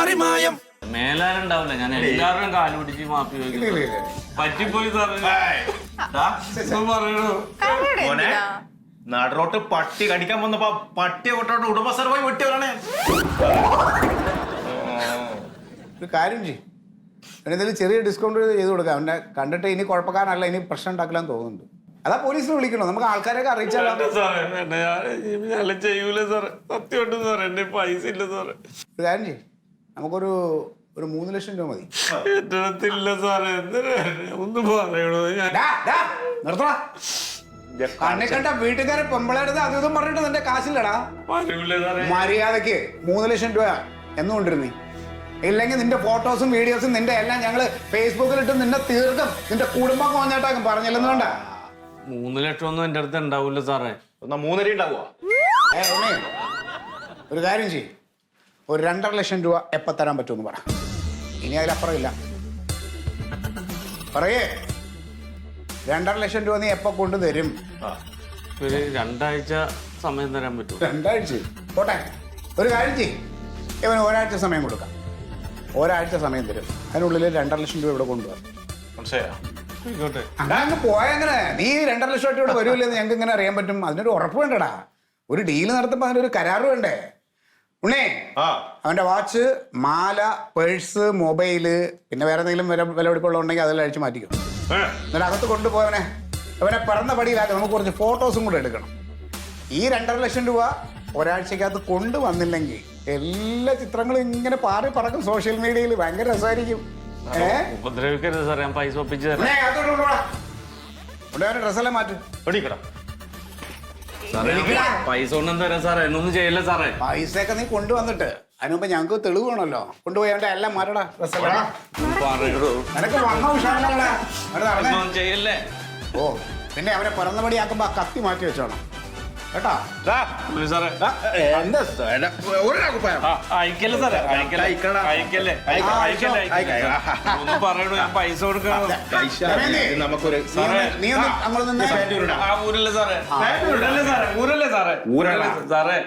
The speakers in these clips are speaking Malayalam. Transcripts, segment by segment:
മറിമായം. മേലാനുണ്ടാവില്ല, ഞാൻ എല്ലാവരും കാല് പിടിച്ച് മാപ്പി പറ്റിപ്പോയി മോനെ നാടറോട്ട് പട്ടി കടിക്കാൻ വന്നപ്പോ പട്ടിയെ കൊട്ടോട്ട് ഉടമസ്ഥർ പോയി വെട്ടി വരണേ. ഒരു കാര്യം ചെയ്യും, എന്തെങ്കിലും ചെറിയ ഡിസ്കൗണ്ട് ചെയ്ത് കൊടുക്കാം. അവനെ കണ്ടിട്ട് ഇനി കുഴപ്പക്കാരനല്ല, ഇനി പ്രശ്നം ഉണ്ടാക്കില്ലാന്ന് തോന്നുന്നുണ്ട്. അതാ പോലീസിനെ വിളിക്കണോ, നമുക്ക് ആൾക്കാരൊക്കെ അറിയിച്ചാലോ. ചെയ്യൂല സാറേ, സത്യമുണ്ട് സാറേ, എന്റെ പൈസ ഇല്ല സാറേ. ഒരു കാര്യം ചെയ്യും, നമുക്കൊരു 3 ലക്ഷം രൂപ മതി. ഇല്ല സാറേ, ഒന്ന് പറയണോ? നിർത്തടാ, കണ്ണി കണ്ട വീട്ടുകാരെ പെമ്പളെടുത്ത് അത് ഇതും പറഞ്ഞിട്ട് നിന്റെ കാശില്ലടാ. മര്യാദക്ക് 3 ലക്ഷം രൂപ എന്നുകൊണ്ടിരുന്നേ, ഇല്ലെങ്കിൽ നിന്റെ ഫോട്ടോസും വീഡിയോസും നിന്റെ എല്ലാം ഞങ്ങള് ഫേസ്ബുക്കിലിട്ട് നിന്നെ തീർക്കും, നിന്റെ കുടുംബം കോഞ്ഞാട്ടാക്കും. പറഞ്ഞില്ലെന്ന് വേണ്ട. 3 ലക്ഷം ഒന്നും എന്റെ അടുത്ത് ഉണ്ടാവൂല സാറേ. 3.5 ഉണ്ടാവുക. ഒരു കാര്യം ചെയ്യും, ഒരു 2.5 ലക്ഷം രൂപ എപ്പോ തരാൻ പറ്റുമെന്ന് പറ. ഇനി അതിലപ്പുറം ഇല്ല. പറയേ, 2.5 ലക്ഷം രൂപ നീ എപ്പോ കൊണ്ടുതരും? ഒരു 2 ആഴ്ച സമയം തരാൻ പറ്റും. 2 ആഴ്ച പോട്ടെ. ഒരു കാര്യം ചെയ്യും, ഇവന് 1 ആഴ്ച സമയം കൊടുക്കാം. 1 ആഴ്ച സമയം തരും, അതിനുള്ളിൽ 2.5 ലക്ഷം രൂപ ഇവിടെ കൊണ്ടുപോകാം. മനസ്സിലായോ? അങ്ങ് പോയെങ്ങനെ? നീ 2.5 ലക്ഷം രൂപ ഇവിടെ വരുമല്ലെന്ന് ഞങ്ങൾക്ക് ഇങ്ങനെ അറിയാൻ പറ്റും? അതിനൊരു ഉറപ്പ് വേണ്ടടാ. ഒരു ഡീല് നടത്തുമ്പോൾ അതിനൊരു കരാറ് വേണ്ടേ? ഉണ്ണേ, അവന്റെ വാച്ച്, മാല, പേഴ്സ്, മൊബൈല്, പിന്നെ വേറെ എന്തെങ്കിലും വില പിടിപ്പുള്ള ഉണ്ടെങ്കിൽ അതെല്ലാം അഴിച്ച് മാറ്റിക്കും. എന്നിട്ട് അകത്ത് കൊണ്ടുപോയവനെ അവനെ പിറന്ന പടിയിലാക്കി നമുക്ക് കുറച്ച് ഫോട്ടോസും കൂടെ എടുക്കണം. ഈ 2.5 ലക്ഷം രൂപ ഒരാഴ്ചക്കകത്ത് കൊണ്ടുവന്നില്ലെങ്കിൽ എല്ലാ ചിത്രങ്ങളും ഇങ്ങനെ പാറി പറക്കും സോഷ്യൽ മീഡിയയിൽ. ഭയങ്കര രസമായിരിക്കും. ഉപദ്രവിക്കരുത് സാറേ, ഞാൻ പൈസ ഒപ്പിച്ച് തരാം. ഡ്രസ്സെല്ലാം മാറ്റും. പൈസ ഒന്നും തരാം സാറേ, എന്നൊന്നും ചെയ്യില്ല സാറേ. പൈസയൊക്കെ നീ കൊണ്ടുവന്നിട്ട് അതിനുമ്പോ ഞങ്ങൾക്ക് തെളിവ് വേണമല്ലോ. കൊണ്ടുപോയി അവന്റെ എല്ലാം മാറ്റടാ. നിനക്ക് വന്ന ഉഷാറല്ലേ? ചെയ്യല്ലേ. ഓ, പിന്നെ അവനെ പിറന്നപടിയാക്കുമ്പോ ആ കത്തി മാറ്റി വെച്ചോണം കേട്ടാ. സാറേ അയക്കല്ലേ സാറേ, അയക്കല്ലേ. ഒന്ന് പറയണോ, ഞാൻ പൈസ കൊടുക്കണം. നമുക്കൊരു നീ ഒന്ന് അങ്ങോട്ട് നിന്നേ. ഊരല്ലേ സാറേ, ഊരല്ലേ സാറേ, സാറേ.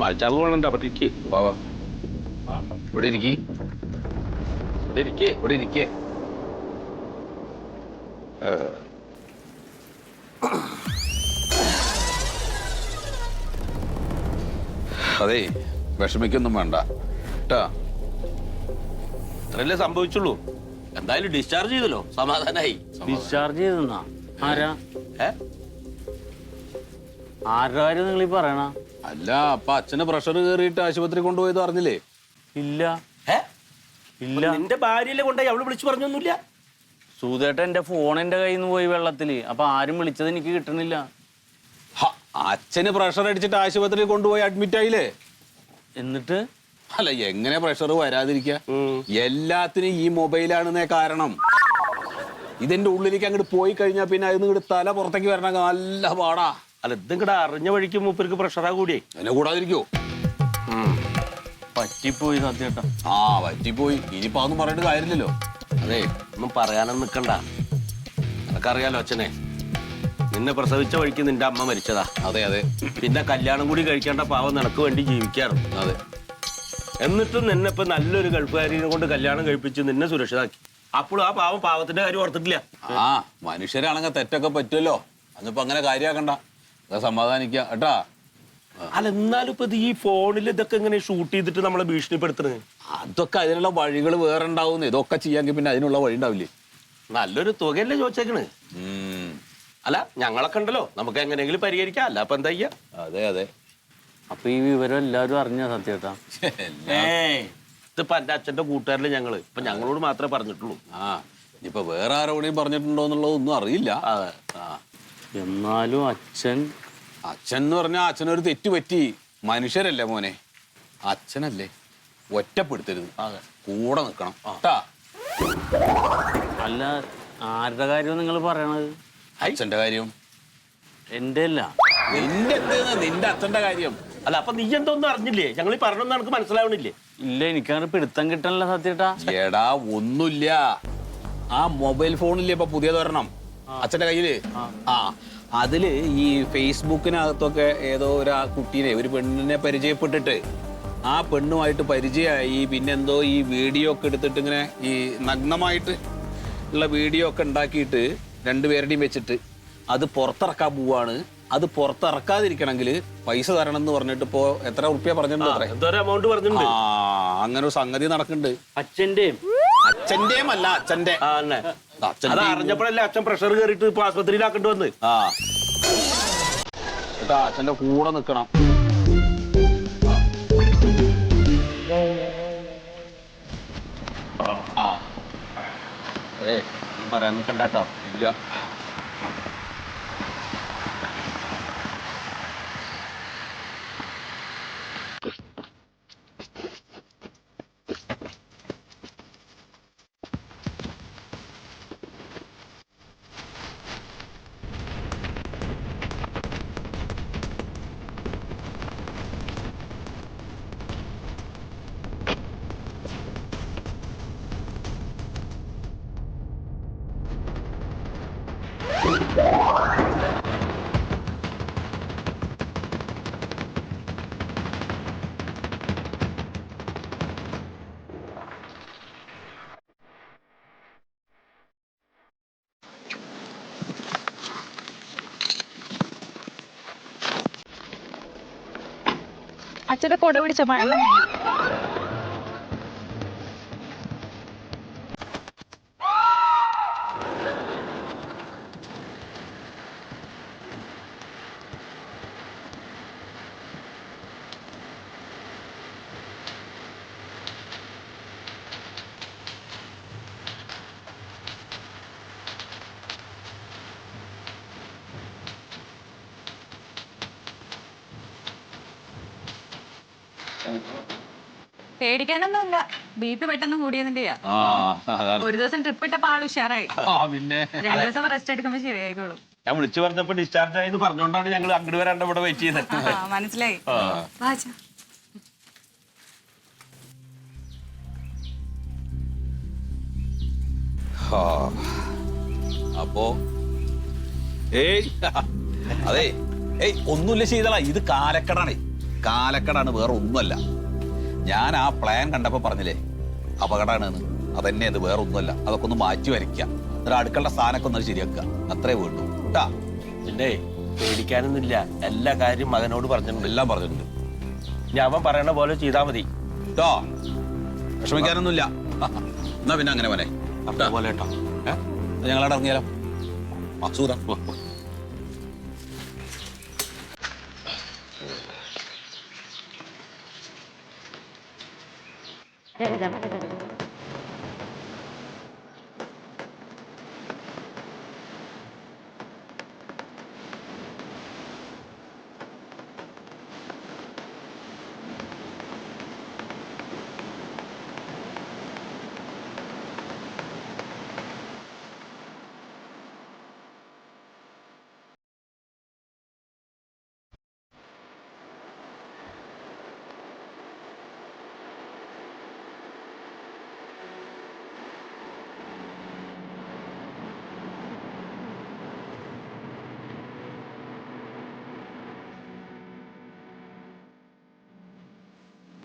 മഴച്ചാറ് വേണണ്ട, അവിടെ ഇരിക്കേ. ഇവിടെ ഇരിക്കേ, ഇവിടെ ഇരിക്കേ, ഇവിടെ ഇരിക്കേ. അതെ, വിഷമിക്കൊന്നും വേണ്ട കേട്ടാ. ഇത്രയല്ലേ സംഭവിച്ചുള്ളൂ. എന്തായാലും ഡിസ്ചാർജ് ചെയ്തല്ലോ, സമാധാനായി. ഡിസ്ചാർജ് ചെയ്തെന്നാ? ആരാ ആരുടെ കാര്യം നിങ്ങൾ ഈ പറയണ? അല്ല, അപ്പൊ അച്ഛന് പ്രഷർ കയറിയിട്ട് ആശുപത്രി കൊണ്ടുപോയത് അറിഞ്ഞില്ലേ? ഇല്ല ഇല്ല. നിന്റെ ഭാര്യയിലെ കൊണ്ടായി അവള് വിളിച്ചു പറഞ്ഞൊന്നുമില്ല. സൂതേട്ട എന്റെ ഫോൺ എന്റെ കയ്യിൽ നിന്ന് പോയി വെള്ളത്തില്. അപ്പൊ ആരും വിളിച്ചത് എനിക്ക് കിട്ടണില്ല. അച്ഛന് പ്രഷർ അടിച്ചിട്ട് ആശുപത്രിയിൽ കൊണ്ടുപോയി അഡ്മിറ്റ് ആയില്ലേ? എന്നിട്ട് അല്ല, എങ്ങനെ പ്രഷർ വരാതിരിക്കുക? എല്ലാത്തിനും ഈ മൊബൈലാണെന്നേ കാരണം. ഇതിന്റെ ഉള്ളിലേക്ക് അങ്ങോട്ട് പോയി കഴിഞ്ഞാൽ പിന്നെ അതിന് ഇങ്ങോട്ട് തല പുറത്തേക്ക് വരണ നല്ല പാടാ. അല്ല, ഇതിങ്ങടെ അറിഞ്ഞ വഴിക്ക് മൂപ്പർക്ക് പ്രഷറാ കൂടിയേ. അതിനെ കൂടാതിരിക്കോ? പറ്റിപ്പോയി സത്യേട്ടാ. പറ്റിപ്പോയി. ഇനിയിപ്പോ അതൊന്നും പറഞ്ഞിട്ട് കാര്യമില്ലല്ലോ. അതെ, ഒന്നും പറയാനൊന്നും നിക്കണ്ട. നിനക്കറിയാലോ അച്ഛനെ, നിന്നെ പ്രസവിച്ച വഴിക്ക് നിന്റെ അമ്മ മരിച്ചതാ. അതെ അതെ. പിന്നെ കല്യാണം കൂടി കഴിക്കേണ്ട പാവം നിനക്ക് വേണ്ടി ജീവിക്കാറുണ്ട്. അതെ. എന്നിട്ടും നിന്നെ ഇപ്പൊ നല്ലൊരു ഗൾഫുകാരിനെ കൊണ്ട് കല്യാണം കഴിപ്പിച്ച് നിന്നെ സുരക്ഷിതാക്കി. അപ്പോൾ ആ പാവം പാവത്തിന്റെ കാര്യം ഓർത്തിട്ടില്ല. മനുഷ്യരാണെങ്കിൽ തെറ്റൊക്കെ പറ്റുമല്ലോ. അന്നിപ്പോ അങ്ങനെ കാര്യമാക്കണ്ട, സമാധാനിക്ക കേട്ടാ. അല്ല, എന്നാലും ഇപ്പൊ ഈ ഫോണിൽ ഇതൊക്കെ ഇങ്ങനെ ഷൂട്ട് ചെയ്തിട്ട് നമ്മളെ ഭീഷണിപ്പെടുത്തുന്നത്, അതൊക്കെ അതിനുള്ള വഴികൾ വേറെ ഉണ്ടാവുന്നു. ഇതൊക്കെ ചെയ്യാമെങ്കിൽ പിന്നെ അതിനുള്ള വഴി ഉണ്ടാവില്ലേ? നല്ലൊരു തുകയല്ലേ ചോദിച്ചേക്കണ്. അല്ല, ഞങ്ങളൊക്കെ ഉണ്ടല്ലോ, നമുക്ക് എങ്ങനെയെങ്കിലും പരിഹരിക്കാം. അല്ല അപ്പൊ എന്താ ചെയ്യാ? അതെ അതെ. അപ്പൊ ഈ വിവരം എല്ലാവരും അറിഞ്ഞ സത്യേട്ടാ? ഇതിപ്പോ എന്റെ അച്ഛന്റെ കൂട്ടുകാരില് ഞങ്ങള് ഇപ്പൊ ഞങ്ങളോട് മാത്രമേ പറഞ്ഞിട്ടുള്ളൂ. ഇപ്പൊ വേറെ ആരോടെയും പറഞ്ഞിട്ടുണ്ടോ എന്നുള്ളതൊന്നും അറിയില്ല. ആ എന്നാലും അച്ഛൻ എന്ന് പറഞ്ഞാൽ അച്ഛനൊരു തെറ്റ് പറ്റി. മനുഷ്യരല്ലേ മോനെ, അച്ഛനല്ലേ, ഒറ്റപ്പെടുത്തരുത്, കൂടെ നിൽക്കണം കേട്ടാ. അല്ല, ആരുടെ കാര്യം നിങ്ങൾ പറയണത്? അച്ഛന്റെ കാര്യം. എന്റെ അല്ല. നിന്റെ അച്ഛന്റെ കാര്യം. അല്ല അപ്പൊ നീ എന്തോന്നും അറിഞ്ഞില്ലേ? ഞങ്ങൾ ഈ പറഞ്ഞൊന്നും എനിക്ക് മനസ്സിലാവണില്ലേ? ഇല്ല, എനിക്കങ്ങനെ പിടുത്തം കിട്ടണല്ലോ സത്യേട്ടാ. എടാ ഒന്നുമില്ല, ആ മൊബൈൽ ഫോണില്ലേ ഇപ്പൊ പുതിയതൊരെണ്ണം അച്ഛന്റെ കയ്യില്. ആ അതില് ഈ ഫേസ്ബുക്കിനകത്തൊക്കെ ഏതോ ഒരു കുട്ടീനെ, ഒരു പെണ്ണിനെ പരിചയപ്പെട്ടിട്ട് ആ പെണ്ണുമായിട്ട് പരിചയമായി. പിന്നെന്തോ ഈ വീഡിയോ ഒക്കെ എടുത്തിട്ട് ഇങ്ങനെ ഈ നഗ്നമായിട്ട് ഉള്ള വീഡിയോ ഒക്കെ ഉണ്ടാക്കിയിട്ട് രണ്ടുപേരുടെയും വെച്ചിട്ട് അത് പുറത്തിറക്കാൻ പോവാണ്. അത് പുറത്തിറക്കാതിരിക്കണമെങ്കിൽ പൈസ തരണം എന്ന് പറഞ്ഞിട്ട് ഇപ്പോ എത്ര ഉറുപ്പ്യ പറഞ്ഞിട്ടുണ്ട്? എന്തോരം എമൗണ്ട് പറഞ്ഞിട്ടുണ്ട്. അങ്ങനെ ഒരു സംഗതി നടക്കുന്നുണ്ട്. അച്ഛന്റെയും അല്ല അച്ഛന്റെ. അത് അറിഞ്ഞപ്പോഴല്ലേ അച്ഛൻ പ്രഷർ കയറിയിട്ട് ഇപ്പൊ ആശുപത്രിയിലാക്കേണ്ടി വന്ന്. അച്ഛന്റെ കൂടെ നിക്കണം. പറയാൻ നിൽക്കണ്ടോ? ഇല്ല, അച്ഛന്റെ കൊട പിടിച്ച മഴ. പേടിക്കാനൊന്നുമില്ല, BP പെട്ടെന്ന് കൂടിയതിന്റെയാ. ഒരു ദിവസം ട്രിപ്പ് ഇട്ടപ്പോ ആൾ ഉഷാറായി. പിന്നെ 2 ദിവസം റെസ്റ്റ് എടുക്കുമ്പോ ശരിയായിക്കോളും. ഞാൻ വിളിച്ചു പറഞ്ഞപ്പോ ഡിസ്ചാർജ് ആയെന്ന് പറഞ്ഞോണ്ടാണ് ഞങ്ങൾ അങ്ങോട്ട് വരാണ്ട് ഇവിടെ വെയിറ്റ് ചെയ്യുന്നത്. മനസ്സിലായി. അപ്പോ അതെ, ഒന്നുമില്ല ശീതള, ഇത് കാലക്കടാണ്, വേറെ ഒന്നുമല്ല. ഞാൻ ആ പ്ലാൻ കണ്ടപ്പോ പറഞ്ഞില്ലേ അപകടമാണെന്ന്, അതന്നെ അത്, വേറെ ഒന്നുമല്ല. അതൊക്കെ ഒന്ന് മാറ്റി വരയ്ക്കുക, എന്നിട്ട് അടുക്കളുടെ സ്ഥാനമൊക്കെ ഒന്ന് ശരിയാക്കുക, അത്രേ വേണ്ടു കേട്ടാ. പിന്നെ പേടിക്കാനൊന്നുമില്ല, എല്ലാ കാര്യം മകനോട് പറഞ്ഞിട്ടുണ്ട്, എല്ലാം പറഞ്ഞിട്ടുണ്ട്. ഞാൻ അവൻ പറയണ പോലെ ചെയ്താൽ മതി കേട്ടോ, വിഷമിക്കാനൊന്നുമില്ല. എന്നാ പിന്നെ അങ്ങനെ പോലെ പോലെ കേട്ടോ. ഞങ്ങളവിടെ ഇറങ്ങിയാലോ? സൂതാ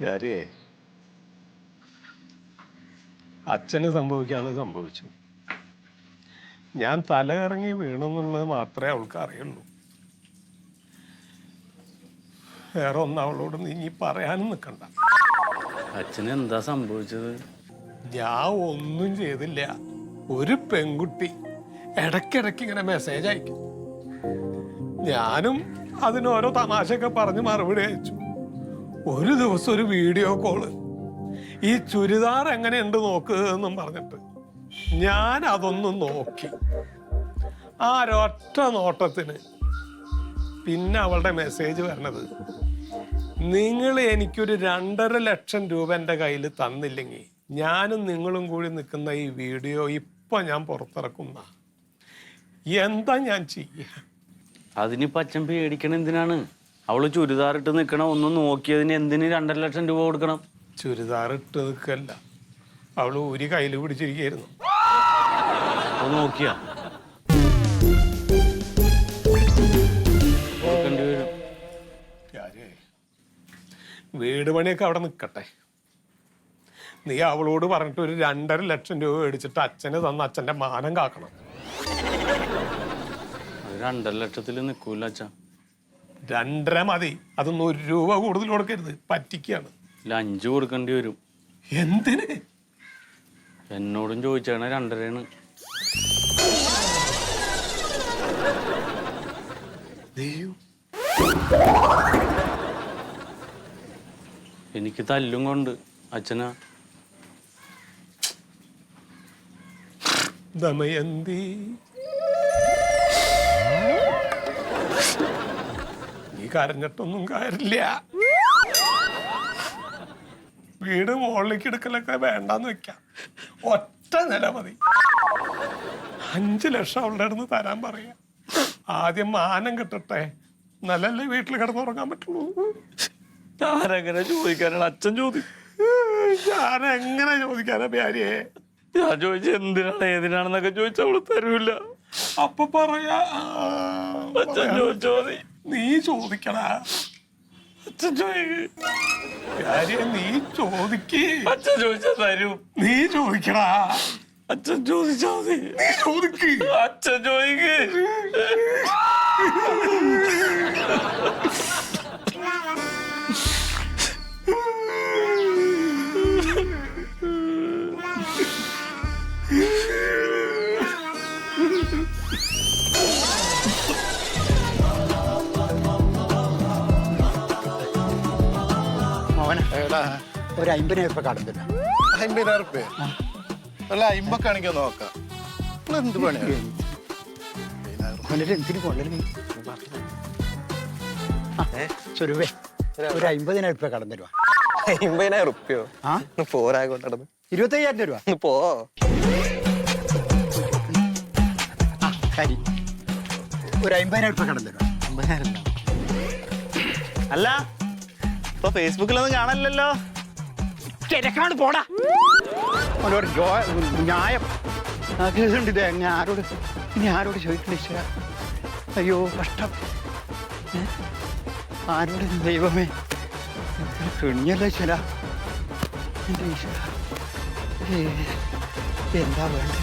ഞാനേ അച്ഛന് സംഭവിക്കാതെ സംഭവിച്ചു. ഞാൻ തലകറങ്ങി വീണെന്നുള്ളത് മാത്രമേ അവൾക്ക് അറിയുള്ളൂ. വേറെ ഒന്നും അവളോട് നീ പറയാനും നിൽക്കണ്ട. അച്ഛന് എന്താ സംഭവിച്ചത്? ഞാൻ ഒന്നും ചെയ്തില്ല. ഒരു പെൺകുട്ടി ഇടയ്ക്കിടയ്ക്ക് ഇങ്ങനെ മെസ്സേജ് അയക്കും. ഞാനും അതിനോരോ തമാശയൊക്കെ പറഞ്ഞ് മറുപടി അയച്ചു. ഒരു ദിവസം ഒരു വീഡിയോ കോള്, ഈ ചുരിദാർ എങ്ങനെയുണ്ട് നോക്ക് എന്നും പറഞ്ഞിട്ട്. ഞാൻ അതൊന്ന് നോക്കി. ആ ഒരൊറ്റ നോട്ടത്തിന് പിന്നെ അവളുടെ മെസ്സേജ് വരണത്, നിങ്ങൾ എനിക്കൊരു 2.5 ലക്ഷം രൂപ എൻ്റെ കയ്യിൽ തന്നില്ലെങ്കിൽ ഞാനും നിങ്ങളും കൂടി നിൽക്കുന്ന ഈ വീഡിയോ ഇപ്പൊ ഞാൻ പുറത്തിറക്കുന്ന. എന്താ ഞാൻ ചെയ്യ? അതിനിപ്പോ അച്ഛൻ പേടിക്കണ എന്തിനാണ്? അവള് ചുരിദാർ ഇട്ട് നിൽക്കണ ഒന്ന് നോക്കിയതിന് എന്തിന് 2.5 ലക്ഷം രൂപ കൊടുക്കണം? ചുരിദാർ ഇട്ട് നിൽക്കല്ല, അവള് ഒരു കയ്യിൽ പിടിച്ചിരിക്കുന്നു. അത് നോക്കിയാ കൊടുക്കേണ്ടി വരും. വീട് പണിയൊക്കെ അവിടെ നിൽക്കട്ടെ. നീ അവളോട് പറഞ്ഞിട്ട് ഒരു 2.5 ലക്ഷം രൂപ മേടിച്ചിട്ട് അച്ഛന് തന്ന അച്ഛന്റെ മാനം കാക്കണം. അത് 2.5 ലക്ഷത്തിൽ നിൽക്കൂല അച്ഛാ. 2.5 മതി. അതൊന്നും 1 രൂപ കൂടുതൽ കൊടുക്കരുത്, പറ്റിക്കാണ്. 5 കൊടുക്കേണ്ടി വരും. എന്തിന്? എന്നോടും ചോദിച്ചാണ് 2.5. എനിക്ക് തല്ലും കൊണ്ട് അച്ഛനാ. ദമയന്തി, നീ കരഞ്ഞിട്ടൊന്നും കാര്യമില്ല. വീട് മുകളിലേക്ക് എടുക്കലൊക്കെ വേണ്ടാന്ന് വെക്കാം. ഒറ്റ നില മതി. 5 ലക്ഷം അവളുടെ അടുത്ത് തരാൻ പറയാ. ആദ്യം മാനം കിട്ടട്ടെ, നല്ലല്ലേ വീട്ടിൽ കിടന്നുറങ്ങാൻ പറ്റുള്ളൂ. ഞാനെങ്ങനെ ചോദിക്കാനാണ്? അച്ഛൻ ചോദിക്കും. ഞാൻ എങ്ങനെ ചോദിക്കാനാ പ്യാരിയെ? ഞാൻ ചോദിച്ച എന്തിനാണ് ഏതിനാണെന്നൊക്കെ ചോദിച്ചാൽ അവള് തരൂല. അപ്പൊ പറയാ. അച്ഛൻ ചോദിച്ചോ മതി. നീ ചോദിക്കടാ. അച്ഛൻ ചോദിക്ക്. പ്യാരിയെ നീ ചോദിക്ക്. അച്ഛൻ ചോദിച്ചാൽ തരും. നീ ചോദിക്കടാ. അച്ഛൻ ചോദിച്ചാ മതി. നീ ചോദിക്ക്. അച്ഛൻ ചോദിക്ക്. മോനെ ഒരു 50,000 രൂപ കടം തരാം. 50,000 റുപ്യ അല്ല, 50 കാണിക്കാൻ നോക്കാം. എന്ത് പണിയാണ്? അവനൊരു എന്തിനു കൊള്ളു? സ്വരൂപേ ഒരു 50,000 രൂപ കടം തരുവാ. 50,000 റുപ്യോ? പോരായിക്കോട്ടെ. 25,000 രൂപ. പോ. ശരി, ഒരു 50,000 രൂപ കടം തരുവാ. 50,000. അല്ല, ഇപ്പൊ ഫേസ്ബുക്കിലൊന്നും കാണാനില്ലല്ലോ. കിടക്കാണ്ട് പോടാ. അവനോട് ന്യായം ആഗ്രഹമുണ്ട്. ഇത് എങ്ങനെ ആരോട് ഇനി ആരോട് ചോദിക്കണ്ട ഈശ്വര? അയ്യോ കഷ്ടം. ആരോട് ദൈവമേ, കുഞ്ഞല്ലോ ഈശ്വര. എൻ്റെ ഈശ്വര, എന്താ വേണ്ടത്?